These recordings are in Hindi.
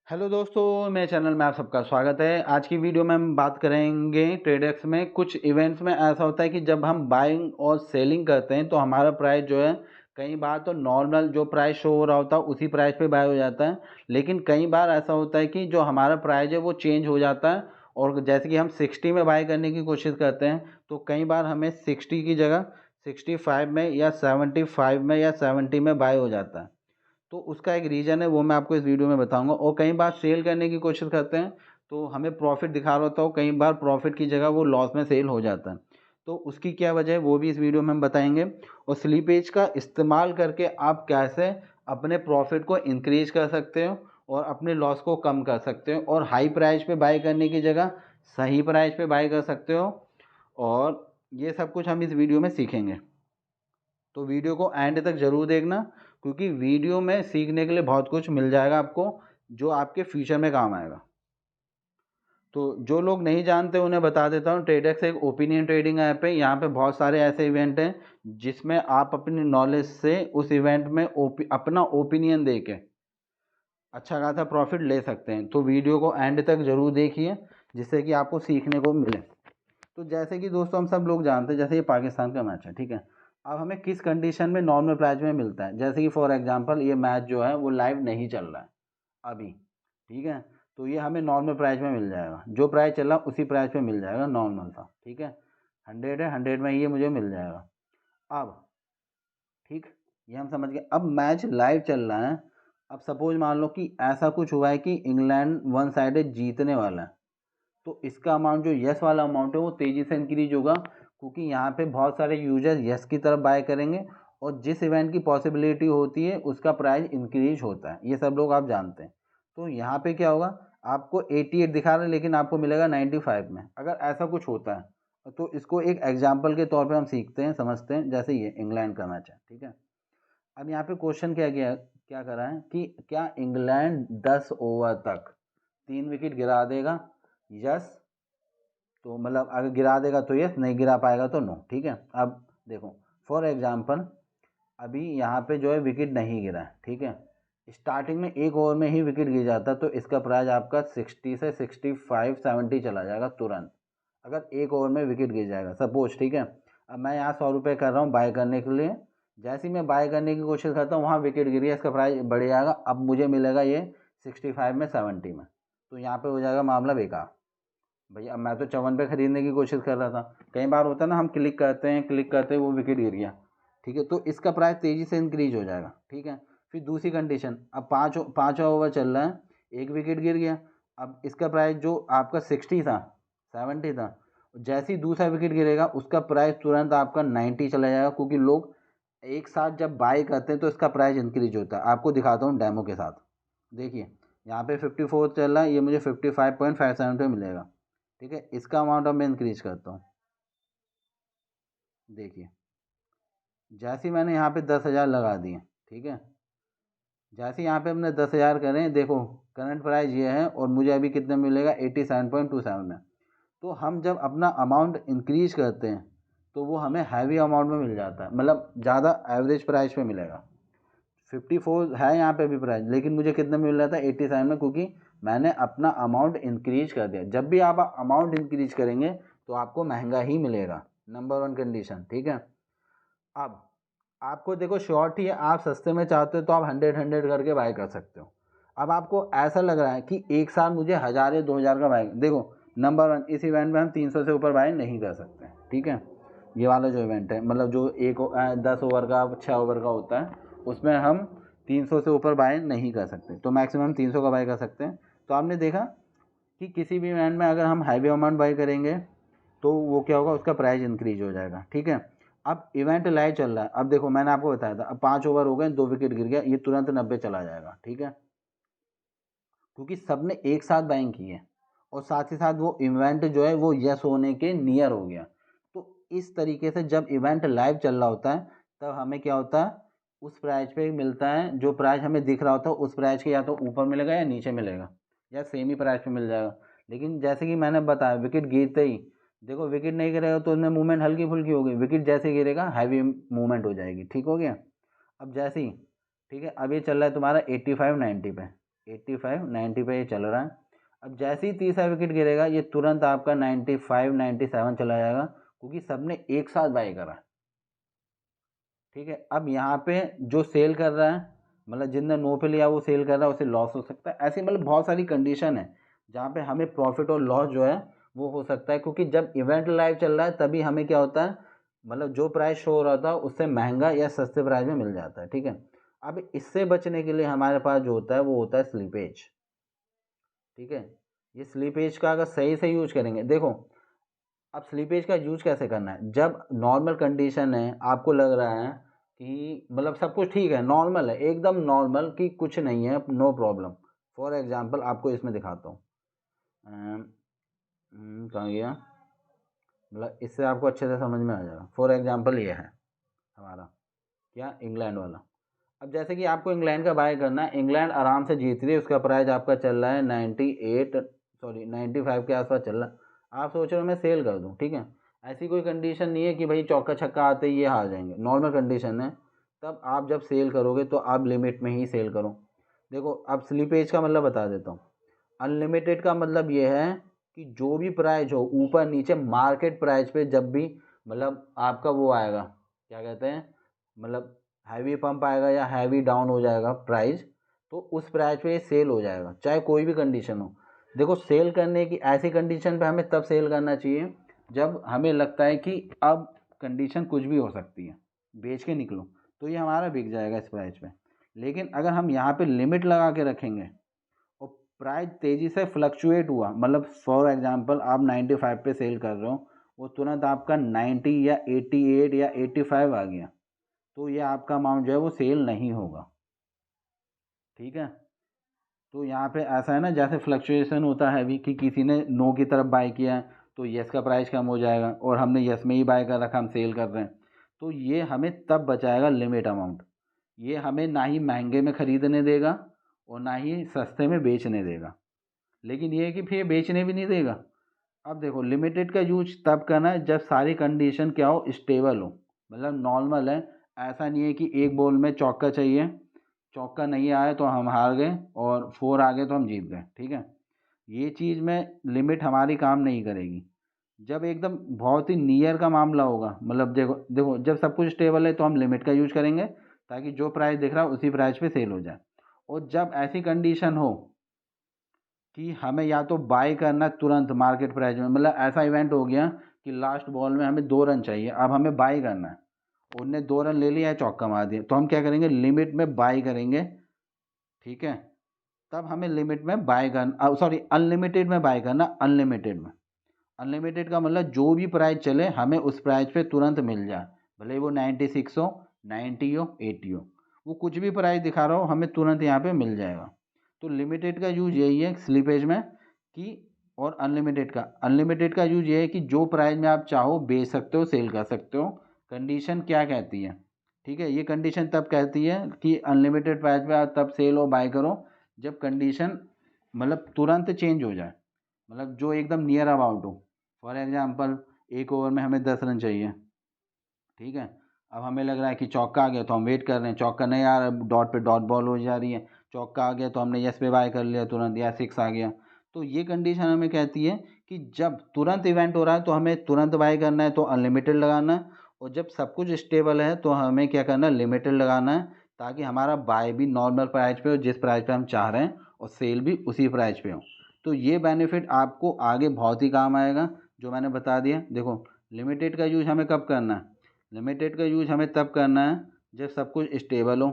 हेलो दोस्तों, मेरे चैनल में आप सबका स्वागत है। आज की वीडियो में हम बात करेंगे ट्रेडेक्स में कुछ इवेंट्स में ऐसा होता है कि जब हम बाइंग और सेलिंग करते हैं तो हमारा प्राइस जो है कई बार तो नॉर्मल जो प्राइस शो हो रहा होता है उसी प्राइस पे बाय हो जाता है। लेकिन कई बार ऐसा होता है कि जो हमारा प्राइस है वो चेंज हो जाता है और जैसे कि हम 60 में बाय करने की कोशिश करते हैं तो कई बार हमें 60 की जगह 65 में या 75 में या 70 में बाय हो जाता है। तो उसका एक रीज़न है, वो मैं आपको इस वीडियो में बताऊंगा। और कई बार सेल करने की कोशिश करते हैं तो हमें प्रॉफिट दिखा रहा होता है, कई बार प्रॉफिट की जगह वो लॉस में सेल हो जाता है। तो उसकी क्या वजह है वो भी इस वीडियो में हम बताएंगे। और स्लीपेज का इस्तेमाल करके आप कैसे अपने प्रॉफिट को इंक्रीज कर सकते हो और अपने लॉस को कम कर सकते हो और हाई प्राइस पे बाय करने की जगह सही प्राइस पे बाय कर सकते हो। और ये सब कुछ हम इस वीडियो में सीखेंगे, तो वीडियो को एंड तक ज़रूर देखना, क्योंकि वीडियो में सीखने के लिए बहुत कुछ मिल जाएगा आपको जो आपके फ्यूचर में काम आएगा। तो जो लोग नहीं जानते उन्हें बता देता हूँ, ट्रेडेक्स एक ओपिनियन ट्रेडिंग ऐप है। यहाँ पे बहुत सारे ऐसे इवेंट हैं जिसमें आप अपनी नॉलेज से उस इवेंट में अपना ओपिनियन दे के अच्छा खासा प्रॉफिट ले सकते हैं। तो वीडियो को एंड तक ज़रूर देखिए जिससे कि आपको सीखने को मिले। तो जैसे कि दोस्तों हम सब लोग जानते हैं, जैसे ये पाकिस्तान का मैच है, ठीक है। अब हमें किस कंडीशन में नॉर्मल प्राइस में मिलता है, जैसे कि फॉर एग्जांपल ये मैच जो है वो लाइव नहीं चल रहा है अभी, ठीक है। तो ये हमें नॉर्मल प्राइस में मिल जाएगा, जो प्राइस चल रहा है उसी प्राइस पे मिल जाएगा नॉर्मल सा, ठीक है। 100 है, 100 में ये मुझे मिल जाएगा। अब ठीक, ये हम समझ गए। अब मैच लाइव चल रहा है। अब सपोज मान लो कि ऐसा कुछ हुआ है कि इंग्लैंड वन साइडेड जीतने वाला है, तो इसका अमाउंट जो यस वाला अमाउंट है वो तेज़ी से इंक्रीज होगा, क्योंकि यहाँ पे बहुत सारे यूजर यस की तरफ बाय करेंगे और जिस इवेंट की पॉसिबिलिटी होती है उसका प्राइस इंक्रीज होता है, ये सब लोग आप जानते हैं। तो यहाँ पे क्या होगा, आपको 88 दिखा रहा है लेकिन आपको मिलेगा 95 में, अगर ऐसा कुछ होता है। तो इसको एक एग्जाम्पल के तौर पे हम सीखते हैं, समझते हैं। जैसे ये इंग्लैंड का मैच है, ठीक है। अब यहाँ पे क्वेश्चन क्या करा है कि क्या इंग्लैंड 10 ओवर तक 3 विकेट गिरा देगा? यस, तो मतलब अगर गिरा देगा तो यस, नहीं गिरा पाएगा तो नो, ठीक है। अब देखो फॉर एग्जांपल अभी यहाँ पे जो है विकेट नहीं गिरा है, ठीक है। स्टार्टिंग में एक ओवर में ही विकेट गिर जाता तो इसका प्राइस आपका 60 से 65 70 चला जाएगा तुरंत, अगर एक ओवर में विकेट गिर जाएगा सपोज, ठीक है। अब मैं यहाँ 100 रुपये कर रहा हूँ बाय करने के लिए। जैसे ही मैं बाय करने की कोशिश करता हूँ वहाँ विकेट गिरी है, इसका प्राइस बढ़ जाएगा। अब मुझे मिलेगा ये 65 में 70 में, तो यहाँ पे हो जाएगा मामला बेकार। भैया मैं तो 54 पे खरीदने की कोशिश कर रहा था। कई बार होता है ना, हम क्लिक करते हैं वो विकेट गिर गया, ठीक है। तो इसका प्राइस तेज़ी से इंक्रीज हो जाएगा, ठीक है। फिर दूसरी कंडीशन, अब पाँच ओवर चल रहा है, एक विकेट गिर गया। अब इसका प्राइस जो आपका 60 था, 70 था, जैसे ही दूसरा विकेट गिरेगा उसका प्राइस तुरंत आपका 90 चला जाएगा, क्योंकि लोग एक साथ जब बाई करते हैं तो इसका प्राइस इंक्रीज होता है। आपको दिखाता हूँ डेमो के साथ। देखिए यहाँ पे 54 चल रहा है, ये मुझे 55.57 पे मिलेगा, ठीक है। इसका अमाउंट अब मैं इंक्रीज करता हूँ। देखिए जैसे ही मैंने यहाँ पे 10,000 लगा दिए, ठीक है। जैसे ही यहाँ पे हमने 10,000 करें, देखो करंट प्राइस ये है और मुझे अभी कितने मिलेगा 87.27 में। तो हम जब अपना अमाउंट इंक्रीज करते हैं तो वो हमें हैवी अमाउंट में मिल जाता है, मतलब ज़्यादा एवरेज प्राइस पे मिलेगा। 54 है यहाँ पे भी प्राइस, लेकिन मुझे कितने में मिल रहा था 87 में, क्योंकि मैंने अपना अमाउंट इंक्रीज कर दिया। जब भी आप अमाउंट इंक्रीज करेंगे तो आपको महंगा ही मिलेगा, नंबर वन कंडीशन, ठीक है। अब आपको देखो शॉर्ट ही है, आप सस्ते में चाहते हो तो आप 100 करके बाय कर सकते हो। अब आपको ऐसा लग रहा है कि एक साल मुझे 1000 या 2000 का बाय, देखो नंबर वन, इस इवेंट में हम 300 से ऊपर बाय नहीं कर सकते, ठीक है। ये वाला जो इवेंट है, मतलब जो 10 ओवर का 6 ओवर का होता है, उसमें हम 300 से ऊपर बाय नहीं कर सकते, तो मैक्सिमम 300 का बाय कर सकते हैं। तो आपने देखा कि किसी भी इवेंट में अगर हम हैवी अमाउंट बाय करेंगे तो वो क्या होगा, उसका प्राइस इंक्रीज हो जाएगा, ठीक है। अब इवेंट लाइव चल रहा है, अब देखो मैंने आपको बताया था, अब 5 ओवर हो गए, 2 विकेट गिर गया, ये तुरंत 90 चला जाएगा, ठीक है। क्योंकि सबने एक साथ बाइंग की है और साथ ही साथ वो इवेंट जो है वो यस होने के नियर हो गया। तो इस तरीके से जब इवेंट लाइव चल रहा होता है तब हमें क्या होता है, उस प्राइस पे मिलता है, जो प्राइस हमें दिख रहा होता है उस प्राइस के या तो ऊपर मिलेगा या नीचे मिलेगा या सेम ही प्राइस पे मिल जाएगा। लेकिन जैसे कि मैंने बताया, विकेट गिरते ही देखो, विकेट नहीं गिरेगा तो उसमें मूवमेंट हल्की फुल्की होगी, विकेट जैसे गिरेगा हैवी मूवमेंट हो जाएगी, ठीक हो गया। अब जैसे ही, ठीक है, अब ये चल रहा है तुम्हारा 85 90 पे, 85 90 पे ये चल रहा है। अब जैसे ही तीसरा विकेट गिरेगा ये तुरंत आपका 95 97 चला जाएगा, क्योंकि सबने एक साथ बाई करा है। ठीक है, अब यहाँ पे जो सेल कर रहा है, मतलब जिसने नो पे लिया वो सेल कर रहा है, उसे लॉस हो सकता है। ऐसी मतलब बहुत सारी कंडीशन है जहाँ पे हमें प्रॉफिट और लॉस जो है वो हो सकता है, क्योंकि जब इवेंट लाइव चल रहा है तभी हमें क्या होता है, मतलब जो प्राइस शो हो रहा था उससे महंगा या सस्ते प्राइस में मिल जाता है। ठीक है, अब इससे बचने के लिए हमारे पास जो होता है वो होता है स्लीपेज। ठीक है, ये स्लीपेज का अगर सही से यूज करेंगे, देखो अब स्लीपेज का यूज कैसे करना है, जब नॉर्मल कंडीशन है, आपको लग रहा है कि मतलब सब कुछ ठीक है, नॉर्मल है, एकदम नॉर्मल कि कुछ नहीं है, नो प्रॉब्लम। फॉर एग्जांपल आपको इसमें दिखाता हूँ, कहाँ गया, मतलब इससे आपको अच्छे से समझ में आ जाएगा। फॉर एग्जांपल ये है हमारा क्या, इंग्लैंड वाला। अब जैसे कि आपको इंग्लैंड का बाय करना है, इंग्लैंड आराम से जीत रही है, उसका प्राइस आपका चल रहा है 95 के आसपास चल रहा है। आप सोच रहे हो मैं सेल कर दूं, ठीक है, ऐसी कोई कंडीशन नहीं है कि भाई चौका छक्का आते ही ये हार जाएंगे, नॉर्मल कंडीशन है। तब आप जब सेल करोगे तो आप लिमिट में ही सेल करो। देखो अब स्लीपेज का मतलब बता देता हूँ। अनलिमिटेड का मतलब ये है कि जो भी प्राइस हो ऊपर नीचे मार्केट प्राइस पे, जब भी मतलब आपका वो आएगा, क्या कहते हैं, मतलब हैवी पंप आएगा या हैवी डाउन हो जाएगा प्राइस, तो उस प्राइस पे सेल हो जाएगा, चाहे कोई भी कंडीशन हो। देखो सेल करने की ऐसी कंडीशन पे हमें तब सेल करना चाहिए जब हमें लगता है कि अब कंडीशन कुछ भी हो सकती है, बेच के निकलो, तो ये हमारा बिक जाएगा इस प्राइस पे। लेकिन अगर हम यहाँ पे लिमिट लगा के रखेंगे और प्राइस तेज़ी से फ्लक्चुएट हुआ, मतलब फॉर एग्जांपल आप 95 पे सेल कर रहे हो, वो तुरंत आपका 90 या 88 या 85 आ गया, तो ये आपका अमाउंट जो है वो सेल नहीं होगा। ठीक है, तो यहाँ पे ऐसा है ना, जैसे फ्लक्चुएशन होता है अभी कि किसी ने नो की तरफ बाय किया है तो यस का प्राइस कम हो जाएगा, और हमने यस में ही बाय कर रखा, हम सेल कर रहे हैं, तो ये हमें तब बचाएगा लिमिट अमाउंट। ये हमें ना ही महंगे में ख़रीदने देगा और ना ही सस्ते में बेचने देगा, लेकिन ये है कि फिर बेचने भी नहीं देगा। अब देखो लिमिटेड का यूज तब करना है जब सारी कंडीशन क्या हो, स्टेबल हो, मतलब नॉर्मल है। ऐसा नहीं है कि एक बॉल में चौका चाहिए, चौका नहीं आया तो हम हार गए और फोर आ गए तो हम जीत गए। ठीक है, ये चीज़ में लिमिट हमारी काम नहीं करेगी। जब एकदम बहुत ही नियर का मामला होगा, मतलब देखो देखो जब सब कुछ स्टेबल है तो हम लिमिट का यूज करेंगे, ताकि जो प्राइस दिख रहा है उसी प्राइस पे सेल हो जाए। और जब ऐसी कंडीशन हो कि हमें या तो बाय करना तुरंत मार्केट प्राइस में, मतलब ऐसा इवेंट हो गया कि लास्ट बॉल में हमें 2 रन चाहिए, अब हमें बाय करना है, उनने 2 रन ले लिया है, चौका मार दिया, तो हम क्या करेंगे, लिमिट में बाय करेंगे। ठीक है, तब हमें लिमिट में बाय करना, सॉरी अनलिमिटेड में बाय करना, अनलिमिटेड में। अनलिमिटेड का मतलब जो भी प्राइस चले हमें उस प्राइस पे तुरंत मिल जाए, भले वो 96 हो, 90 हो, 80 हो, वो कुछ भी प्राइस दिखा रहा हो हमें तुरंत यहाँ पे मिल जाएगा। तो लिमिटेड का यूज यही है स्लीपेज में कि, और अनलिमिटेड का यूज ये है कि जो प्राइस में आप चाहो बेच सकते हो, सेल कर सकते हो। कंडीशन क्या कहती है, ठीक है, ये कंडीशन तब कहती है कि अनलिमिटेड प्राइस पे आप तब सेल और बाय करो जब कंडीशन मतलब तुरंत चेंज हो जाए, मतलब जो एकदम नियर अबाउट हो। फॉर एग्जांपल एक ओवर में हमें 10 रन चाहिए, ठीक है, अब हमें लग रहा है कि चौका आ गया तो हम वेट कर रहे हैं, चौका नहीं आ रहा, डॉट पे डॉट बॉल हो जा रही है, चौका आ गया तो हमने यस पे बाय कर लिया तुरंत, या 6 आ गया। तो ये कंडीशन हमें कहती है कि जब तुरंत इवेंट हो रहा है तो हमें तुरंत बाय करना है, तो अनलिमिटेड लगाना है, और जब सब कुछ स्टेबल है तो हमें क्या करना है, लिमिटेड लगाना है, ताकि हमारा बाय भी नॉर्मल प्राइस पे हो जिस प्राइस पे हम चाह रहे हैं, और सेल भी उसी प्राइस पे हो। तो ये बेनिफिट आपको आगे बहुत ही काम आएगा, जो मैंने बता दिया। देखो लिमिटेड का यूज हमें कब करना है, लिमिटेड का यूज हमें तब करना है जब सब कुछ स्टेबल हो,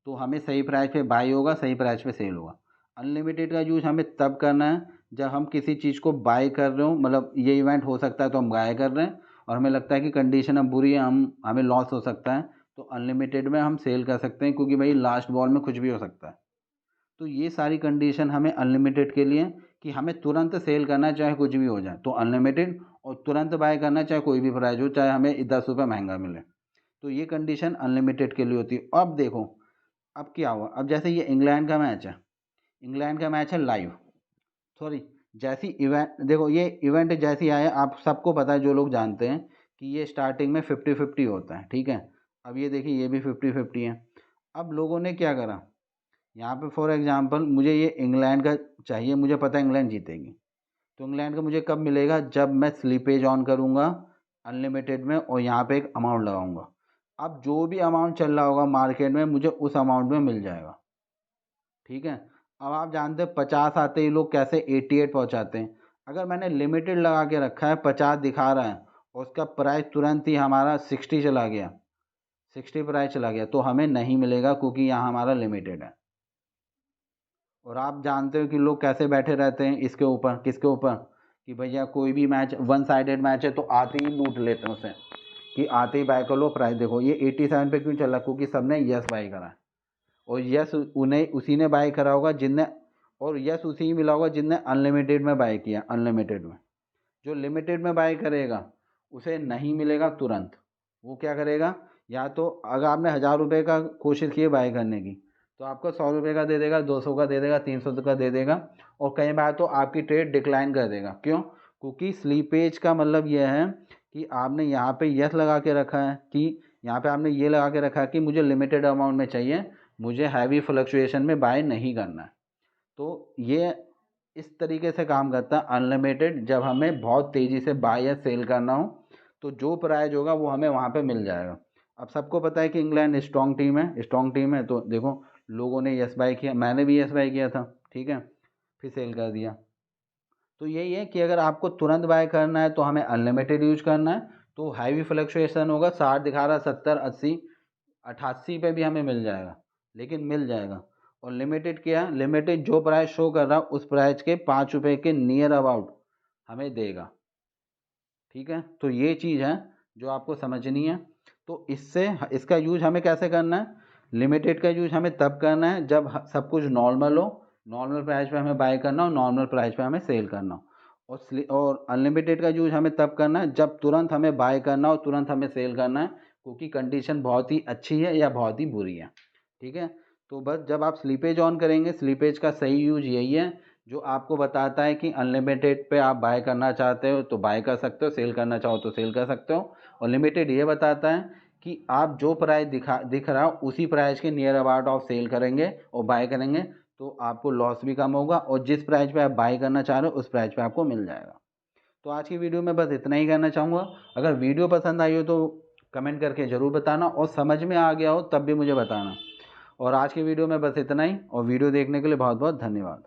तो हमें सही प्राइस पे बाई होगा, सही प्राइस पे सेल होगा। अनलिमिटेड का यूज हमें तब करना है जब हम किसी चीज़ को बाय कर रहे हो, मतलब ये इवेंट हो सकता है तो हम बाय कर रहे हैं, और हमें लगता है कि कंडीशन अब बुरी है, हमें लॉस हो सकता है, तो अनलिमिटेड में हम सेल कर सकते हैं, क्योंकि भाई लास्ट बॉल में कुछ भी हो सकता है। तो ये सारी कंडीशन हमें अनलिमिटेड के लिए, कि हमें तुरंत सेल करना है चाहे कुछ भी हो जाए तो अनलिमिटेड, और तुरंत बाय करना है चाहे कोई भी प्राइस हो, चाहे हमें 10 रुपये महंगा मिले, तो ये कंडीशन अनलिमिटेड के लिए होती है। अब देखो अब क्या हुआ, अब जैसे ये इंग्लैंड का मैच है, इंग्लैंड का मैच है लाइव, सॉरी, जैसी इवेंट, देखो ये इवेंट जैसी आया, आप सबको पता है जो लोग जानते हैं कि ये स्टार्टिंग में 50-50 होता है। ठीक है, अब ये देखिए ये भी 50-50 है। अब लोगों ने क्या करा, यहाँ पे फॉर एग्जांपल मुझे ये इंग्लैंड का चाहिए, मुझे पता है इंग्लैंड जीतेगी, तो इंग्लैंड का मुझे कब मिलेगा, जब मैं स्लीपेज ऑन करूँगा अनलिमिटेड में और यहाँ पे एक अमाउंट लगाऊंगा। अब जो भी अमाउंट चल रहा होगा मार्केट में मुझे उस अमाउंट में मिल जाएगा। ठीक है। अब आप जानते हैं 50 आते ही लोग कैसे 88 पहुँचाते हैं। अगर मैंने लिमिटेड लगा के रखा है, 50 दिखा रहा है और उसका प्राइस तुरंत ही हमारा 60 चला गया, 60 प्राइस चला गया, तो हमें नहीं मिलेगा क्योंकि यहाँ हमारा लिमिटेड है। और आप जानते हो कि लोग कैसे बैठे रहते हैं इसके ऊपर, किसके ऊपर, कि भैया कोई भी मैच वन साइडेड मैच है तो आते ही लूट लेते हैं उसे, कि आते ही बाय कर लो, प्राइस देखो ये 87 पे क्यों चल रहा है, क्योंकि सबने यस बाय करा है। और यस उन्हें उसी ने बाय करा होगा जिनने, और यस उसी ही मिला होगा जिनने अनलिमिटेड में बाय किया। अनलिमिटेड में जो लिमिटेड में बाय करेगा उसे नहीं मिलेगा तुरंत, वो क्या करेगा, या तो अगर आपने 1000 रुपये का कोशिश की है बाय करने की तो आपको 100 रुपये का दे देगा, 200 का दे देगा, 300 का दे देगा, और कई बार तो आपकी ट्रेड डिक्लाइन कर देगा। क्यों? क्योंकि स्लीपेज का मतलब यह है कि आपने यहाँ पे यस लगा के रखा है, कि यहाँ पे आपने ये लगा के रखा है कि मुझे लिमिटेड अमाउंट में चाहिए, मुझे हैवी फ्लक्चुएशन में बाय नहीं करना है। तो ये इस तरीके से काम करता है अनलिमिटेड। जब हमें बहुत तेज़ी से बाय या सेल करना हो तो जो प्राइस होगा वो हमें वहाँ पे मिल जाएगा। अब सबको पता है कि इंग्लैंड स्ट्रॉन्ग टीम है, स्ट्रॉन्ग टीम है, तो देखो लोगों ने यस बाय किया, मैंने भी यस बाय किया था, ठीक है, फिर सेल कर दिया। तो यही है कि अगर आपको तुरंत बाय करना है तो हमें अनलिमिटेड यूज करना है, तो हैवी फ्लक्चुएशन होगा, 60 दिखा रहा, 70, 80, 88 पे भी हमें मिल जाएगा, लेकिन मिल जाएगा। और लिमिटेड क्या है, लिमिटेड जो प्राइस शो कर रहा है उस प्राइस के 5 रुपये के नियर अबाउट हमें देगा। ठीक है, तो ये चीज़ है जो आपको समझनी है। तो इससे इसका यूज हमें कैसे करना है, लिमिटेड का यूज हमें तब करना है जब सब कुछ नॉर्मल हो, नॉर्मल प्राइस पे हमें बाय करना हो, नॉर्मल प्राइस पे हमें सेल करना हो। और अनलिमिटेड का यूज हमें तब करना है जब तुरंत हमें बाय करना हो, तुरंत हमें सेल करना है, क्योंकि कंडीशन बहुत ही अच्छी है या बहुत ही बुरी है। ठीक है, तो बस जब आप स्लीपेज ऑन करेंगे, स्लीपेज का सही यूज यही है जो आपको बताता है कि अनलिमिटेड पे आप बाय करना चाहते हो तो बाय कर सकते हो, सेल करना चाहो तो सेल कर सकते हो। और लिमिटेड ये बताता है कि आप जो प्राइस दिख रहा हो उसी प्राइस के नियर अबाउट आप सेल करेंगे और बाय करेंगे तो आपको लॉस भी कम होगा, और जिस प्राइस पे आप बाय करना चाह रहे हो उस प्राइस पे आपको मिल जाएगा। तो आज की वीडियो में बस इतना ही कहना चाहूँगा। अगर वीडियो पसंद आई हो तो कमेंट करके ज़रूर बताना, और समझ में आ गया हो तब भी मुझे बताना। और आज की वीडियो में बस इतना ही, और वीडियो देखने के लिए बहुत बहुत धन्यवाद।